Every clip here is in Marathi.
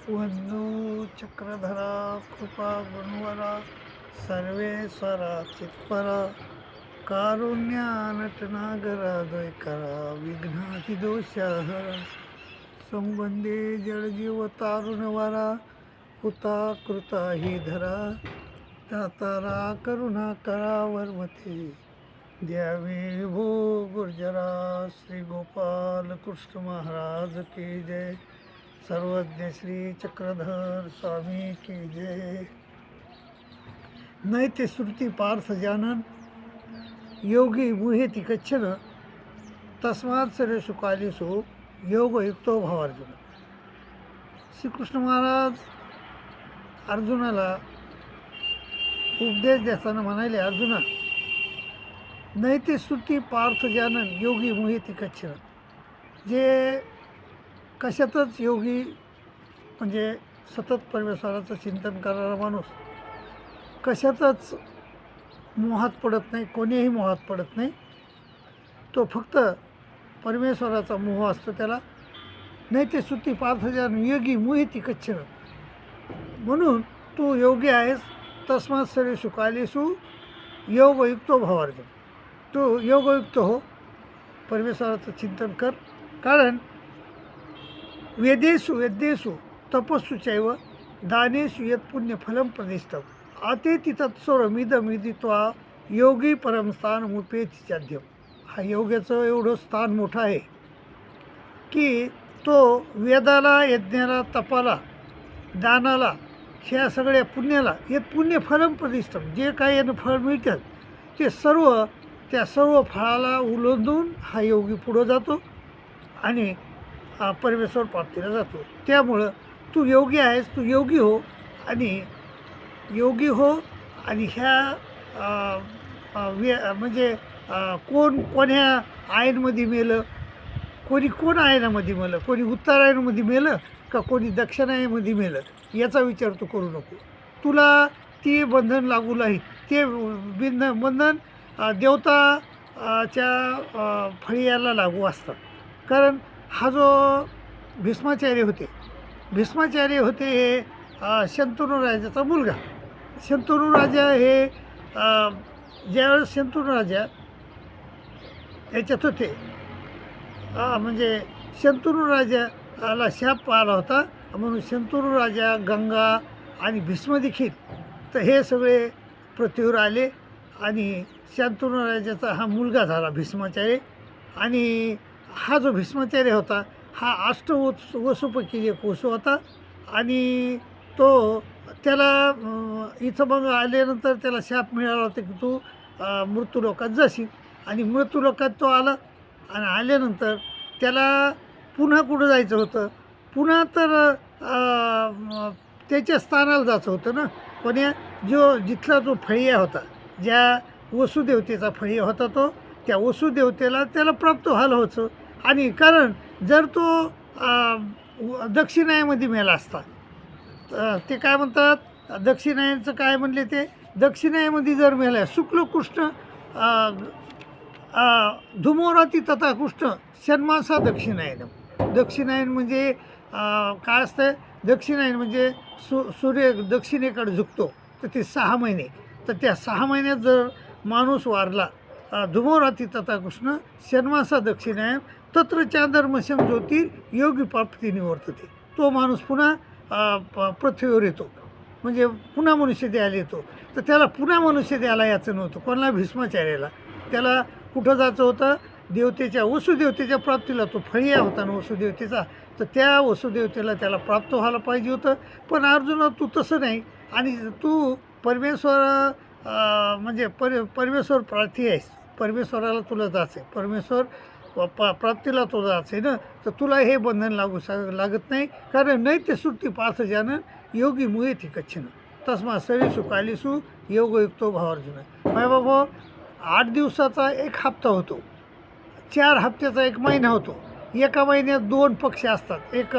वंदू चक्रधरा कृपा गुणवरा सर्वेश्वरा चित्परा कारुण्यानटनागरा द्वैकरा विघ्नातिदोषाहरा संबंधे जडजीव तारुणवरा हुता कृता हि धरा दातारा करुणा करा वर्मते द्यावे भो गुर्जरा श्री गोपाल कृष्ण महाराज की जय सर्वज्ञ श्री चक्रधर स्वामी की जय। नैते श्रुती पार्थ जानन योगी मुहेती कच्छन तस्मात् सर्वेषु कालेषु योगयुक्तो भवार्जुन। श्रीकृष्ण महाराज अर्जुनाला उपदेश देताना म्हणाले, अर्जुना नैते श्रुती पार्थ जानन योगी मुहेती कच्छन, जे कशातच योगी म्हणजे सतत परमेश्वराचं चिंतन करणारा माणूस कशातच मोहात पडत नाही, कोणीही मोहात पडत नाही, तो फक्त परमेश्वराचा मोह असतो त्याला। नाही ते श्रुती पार्थजान योगी मोहिती कच्छन, म्हणून तू योगी आहेस, तस्मात् सर्वेषु कालेषु योगयुक्तो भवार्जुन। तू योगयुक्त हो, परमेश्वराचं चिंतन कर, कारण वेदेषु यज्ञेषु तपस्सु चैव दानेषु यत् पुण्यफलं प्रतिष्ठम् आतेति तत्सर्वमिदमिदित्वा योगी परम स्थानमुपेति चाध्यम। हा योग्याचं एवढं स्थान मोठं आहे की तो वेदाला, यज्ञाला, तपाला, दानाला, ह्या सगळ्या पुण्याला यत् पुण्यफलं प्रतिष्ठम, जे काही यानं फळ मिळतात ते सर्व, त्या सर्व फळाला उलंदून हा योगी पुढं जातो आणि परमेश्वर प्राप्तीला जातो। त्यामुळं तू योगी आहेस, तू योगी हो आणि योगी हो। आणि ह्या म्हणजे कोण कोण्या आयनमध्ये मेलं, कोण आयनामध्ये मेलं, कोणी उत्तरायणामध्ये मेलं का कोणी दक्षिणायनामध्ये मेलं, याचा विचार तू करू नको। तुला ती बंधन लागू नाहीत, ते बंधन देवताच्या फळीयाला लागू असतात। कारण हा जो भीष्माचार्य होते हे शंतनू राजाचा मुलगा। शंतनू राजा हे ज्यावेळेस शंतनू राजा याच्यात होते, म्हणजे शंतनू राजाला शाप आला होता, म्हणून शंतनू राजा, गंगा आणि भीष्म देखील, तर हे सगळे पृथ्वीवर आले आणि शंतनू राजाचा हा मुलगा झाला भीष्माचार्य। आणि हा जो भीष्माचार्य होता हा वसुपैकी एक वसू होता आणि तो त्याला इथं मग आल्यानंतर त्याला शाप मिळाला होता की तू मृत्यूलोकात जाशील, आणि मृत्यूलोकात तो आला आणि आल्यानंतर त्याला पुन्हा कुठं जायचं होतं, पुन्हा तर त्याच्या स्थानाला जायचं होतं ना, कोण्या जिथला जो फळिया होता, ज्या वसुदेवतेचा फळिया होता तो, त्या वसुदेवतेला त्याला प्राप्त व्हायला होतं। आणि कारण जर तो दक्षिणायमध्ये मेला असता, ते काय म्हणतात, दक्षिणायनचं काय म्हणले ते, दक्षिणायमध्ये जर मेला शुक्ल कृष्ण धुमोराती तथा कृष्ण षण्मासा दक्षिणायनम। दक्षिणायन म्हणजे काय असतं, दक्षिणायन म्हणजे सूर्य दक्षिणेकडे झुकतो, तर ते 6 महिने, तर त्या 6 महिन्यात जर माणूस वारला, धुमोराती तथा कृष्ण षण्मासा दक्षिणायन तत्र चांदर्मशम ज्योतिर योगी प्राप्ती निवर्तते, तो माणूस पुन्हा पृथ्वीवर येतो, म्हणजे पुन्हा मनुष्य द्यायला येतो। तर त्याला पुन्हा मनुष्य द्यायला याचं नव्हतं, कोणाला, भीष्माचार्याला। त्याला कुठं जायचं होतं, वसुदेवतेच्या प्राप्तीला, तो फळिया होता ना वसुदेवतेचा, तर त्या वसुदेवतेला त्याला प्राप्त व्हायला पाहिजे होतं। पण अर्जुना तू तसं नाही, आणि तू परमेश्वर म्हणजे परमेश्वर प्रार्थी आहेस, परमेश्वराला तुला जायचं आहे, परमेश्वर प्राप्तीला तो जायचं आहे ना, तर तुला हे बंधन लागत नाही। कारण नाही ते श्रुती पार्थ जानन योगी मुहेती कच्छन तस्मात् सर्वेषु कालेषु योगयुक्तो भवार्जुन। माय बाबा, 8 दिवसाचा एक हप्ता होतो, 4 हप्त्याचा एक महिना होतो, एका महिन्यात 2 पक्ष असतात, एक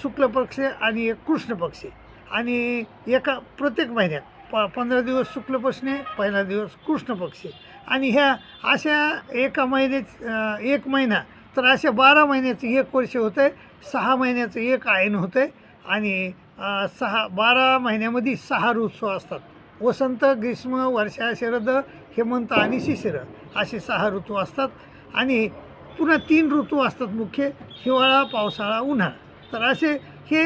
शुक्ल पक्ष आणि एक कृष्ण पक्ष, आणि प्रत्येक महिन्यात 15 दिवस शुक्ल पक्षने, पहिला दिवस कृष्ण पक्ष, आणि ह्या अशा एका महिन्यात एक महिना, तर अशा 12 महिन्याचं एक वर्ष होतं आहे, 6 महिन्याचं एक आयन होतं आहे, आणि 12 महिन्यामध्ये 6 ऋतू असतात. वसंत, ग्रीष्म, वर्षा, शरद, हेमंत आणि शिशिर असे 6 ऋतू असतात. आणि पुन्हा 3 ऋतू असतात मुख्य: हिवाळा, पावसाळा, उन्हाळा. तर असे हे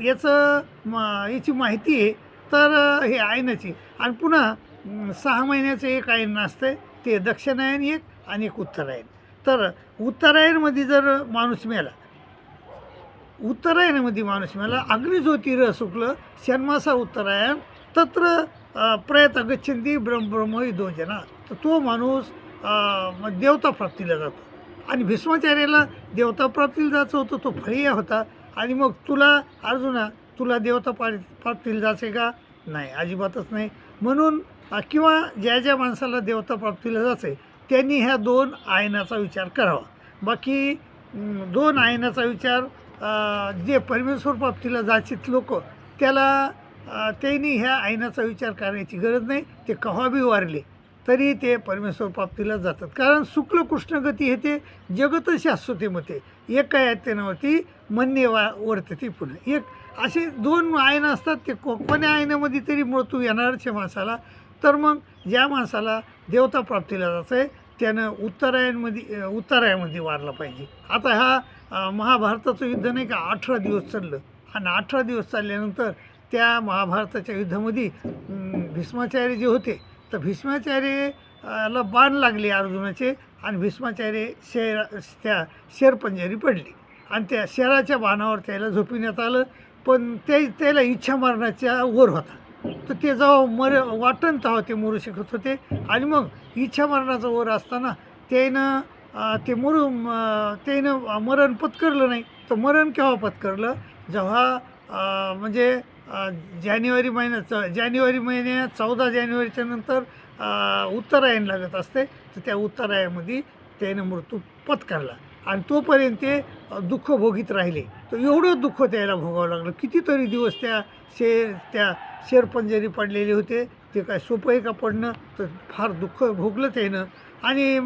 याची माहिती आहे. तर हे आयनाची. आणि पुन्हा 6 महिन्याचं एक आयन असतं, ते दक्षिणायन एक आणि एक उत्तरायण. तर उत्तरायणमध्ये जर माणूस मेला, उत्तरायणामध्ये माणूस मेला, अग्निज्योतिरः शुक्ल षण्मासा उत्तरायण तत्र प्रयत गच्छन्ति ब्रह्म विदोजना. तर तो माणूस देवता प्राप्तीला जातो. आणि भीष्माचार्याला देवता प्राप्तीला जायचं होतं, तो फळीया होता. आणि मग तुला अर्जुना, तुला देवता प्राप्तीला जायचे का? नाही, अजिबातच नाही. म्हणून किंवा ज्या माणसाला देवता प्राप्तीला जायचं त्यांनी ह्या 2 आयनाचा विचार करावा. बाकी 2 आयनाचा विचार जे परमेश्वर प्राप्तीला जायचीत लोक, त्याला त्यांनी ह्या आयनाचा विचार करण्याची गरज नाही. ते केव्हा बी वारले तरी ते परमेश्वर प्राप्तीला जातात. कारण शुक्ल कृष्णगती हे ते जगत शाश्वते मते एका यातनावरती मन्ये वर्तते. पुन्हा एक असे 2 आयन असतात. ते कोण्या आयनामध्ये तरी मृत्यू येणारच आहे माणसाला. तर मग ज्या माणसाला देवता प्राप्तीला जायचं आहे त्यानं उत्तरायणमध्ये वारला पाहिजे. आता हा महाभारताचं युद्ध नाही का 18 दिवस चाललं. आणि 18 दिवस चालल्यानंतर त्या महाभारताच्या युद्धामध्ये भीष्माचार्य जे होते, तर भीष्माचार्याला बाण लागले अर्जुनाचे. आणि भीष्माचार्य त्या शेरपंजरी पडली. आणि त्या शेराच्या बाणावर त्याला झोपविण्यात आलं. पण त्याला इच्छा मरणाच्या वर होता. तर ते जेव्हा वाटण तेव्हा ते मरू शकत होते. आणि मग इच्छा मरणाचा वर असताना त्यानं मरण पत्करलं नाही. तर मरण केव्हा पत्करलं? जेव्हा म्हणजे जानेवारी महिन्यात 14 जानेवारीच्या नंतर उत्तरायण लागत असते. तर त्या उत्तरायणामध्ये त्यानं मृत्यू पत्करला. आणि तोपर्यंत ते दुःख भोगीत राहिले. तर एवढं दुःख त्याला भोगावं लागलं. कितीतरी दिवस त्या शेरपंजरी पडलेले होते. ते काय सोपं आहे का पडणं? तर फार दुःख भोगलं त्यानं. आणि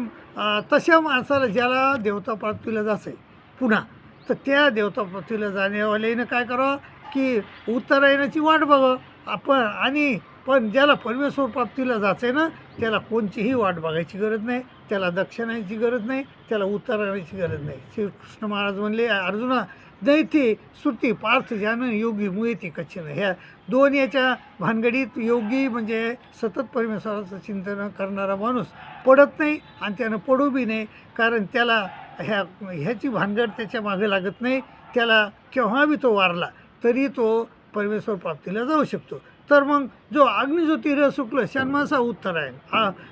तशा माणसाला ज्याला देवता प्राप्तीला जायचं आहे पुन्हा, तर त्या देवता प्राप्तीला जाण्यावाल्यानं काय करावं की उत्तरायणाची वाट बघावं आपण. पण ज्याला परमेश्वर प्राप्तीला जायचं आहे ना, त्याला कोणतीही वाट बघायची गरज नाही, त्याला दक्षिणाची गरज नाही, त्याला उत्तरायणाची गरज नाही. श्रीकृष्ण महाराज म्हणले, अर्जुना दैते श्रुती पार्थ ज्ञान योगी मुयती कच्छिन. ह्या 2 याच्या भानगडीत योगी म्हणजे सतत परमेश्वराचं चिंतन करणारा माणूस पडत नाही. आणि त्यानं पडू बी नाही. कारण त्याला ह्याची भानगड त्याच्या मागे लागत नाही. त्याला केव्हा बी तो वारला तरी तो परमेश्वर प्राप्तीला जाऊ शकतो. तर मग जो अग्निज्योतिरः शुक्ल षण्मासा उत्तरायण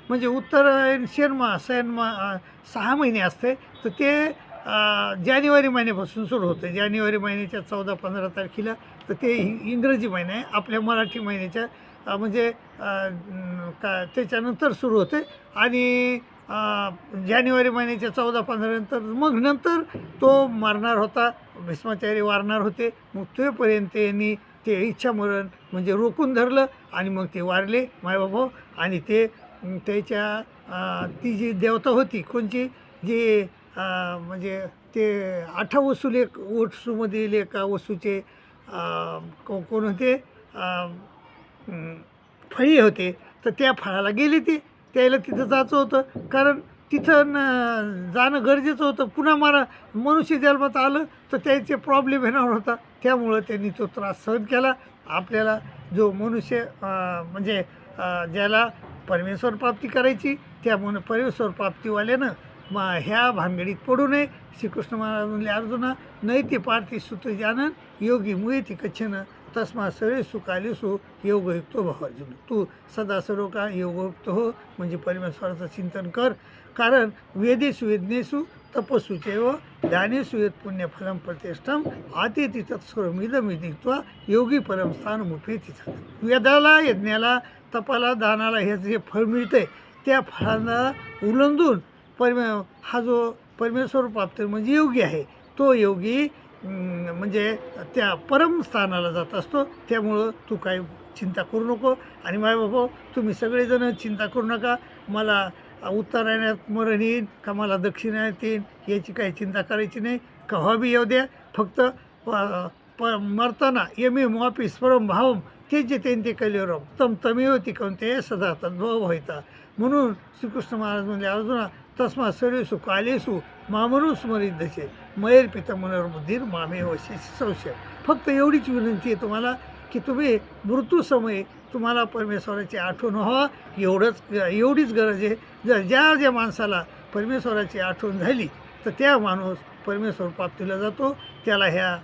म्हणजे उत्तरायण 6 महिने असते. तर ते जानेवारी महिन्यापासून सुरू होतं. जानेवारी महिन्याच्या 14-15 तारखेला. तर ते इंग्रजी महिना आहे. आपल्या मराठी महिन्याच्या म्हणजे त्याच्यानंतर सुरू होते. आणि जानेवारी महिन्याच्या 14-15 नंतर तो मरणार होता. भीष्माचार्य वारणार होते. मग तोपर्यंत यांनी ते इच्छा मरण म्हणजे रोखून धरलं. आणि मग ते वारले मायबाबा. आणि ते ती जी देवता होती कोणची, जी म्हणजे ते 8 वसूल एक वसूमधील एका वसूचे कोण होते, फळी होते. तर त्या फळाला गेले त्याला तिथं जायचं होतं. कारण तिथं जाणं गरजेचं होतं. पुन्हा मनुष्य जन्मात आलं तर त्याचे प्रॉब्लेम येणार होता. त्यामुळं त्यांनी तो त्रास सहन केला. आपल्याला जो मनुष्य म्हणजे ज्याला परमेश्वर प्राप्ती करायची, त्या परमेश्वर प्राप्तीवाल्यानं ह्या भानगडीत पडू नये. श्रीकृष्ण महाराज म्हणले, अर्जुना नैते पार्थी सुत जानन योगी मुयती कच्छन तस्मा सरे सुकालेसु योगयुक्तो भव. अर्जुन, तू सदा सर्व काळ योगयुक्त हो, म्हणजे परमेश्वराचं चिंतन कर. कारण वेदेषु यज्ञेषु तपस्सूचैव ध्यानेषु यत् पुण्यफलं प्रतिष्ठम आतेति तत्सर्वमिदमित्वा योगी परम स्थानमुपेति. वेदाला, यज्ञाला, तपाला, दानाला हे जे फळ मिळते त्या फळांना उल्लंघून हा जो परमेश्वर प्राप्त म्हणजे योगी आहे, तो योगी म्हणजे त्या परमस्थानाला जात असतो. त्यामुळं तू काय चिंता करू नको. आणि बाबा तुम्ही सगळेजण चिंता करू नका. मला उत्तरायणात मरण येईल का मला दक्षिणायनात येईल याची काही चिंता करायची नाही. केव्हा बी येऊ द्या. फक्त मरताना यमेम वापिस परम भावम ते जे ते कलिवरम तम तमेव ती कोणते सदा तद्भव व्हायचा. म्हणून श्रीकृष्ण महाराज म्हणजे अर्जुना तस्मा सर्वेसु कालेसु मामनु स्मरिद्धचे मयर पिता मनोरबुद्धीर मामे वशी संशय. फक्त एवढीच विनंती आहे तुम्हाला की तुम्ही मृत्यूसमयी तुम्हाला परमेश्वराची आठवण व्हावा, एवढीच गरज आहे. जर ज्या माणसाला परमेश्वराची आठवण झाली तर त्या माणूस परमेश्वर प्राप्तीला जातो. त्याला ह्या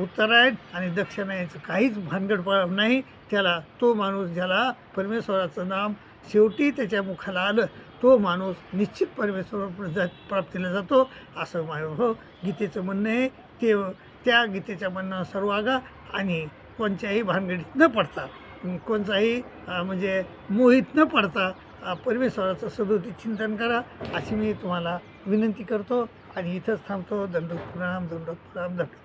उत्तरायण आणि दक्षिणायनचं काहीच भानगड नाही. त्याला तो माणूस ज्याला परमेश्वराचं नाम शेवटी त्याच्या मुखाला आलं तो माणूस निश्चित परमेश्वर प्राप्तीला जातो असं माझं गीतेचं म्हणणं आहे. त्या गीतेच्या म्हणण्यानुसार वागा आणि कोणत्याही भानगडीत न पडता, कोणताही म्हणजे मोहित न पडता परमेश्वराचं सदोदित चिंतन करा अशी मी तुम्हाला विनंती करतो आणि इथंच थांबतो. दंडोत प्रणाम, दंडोत प्रणाम, दंडोत.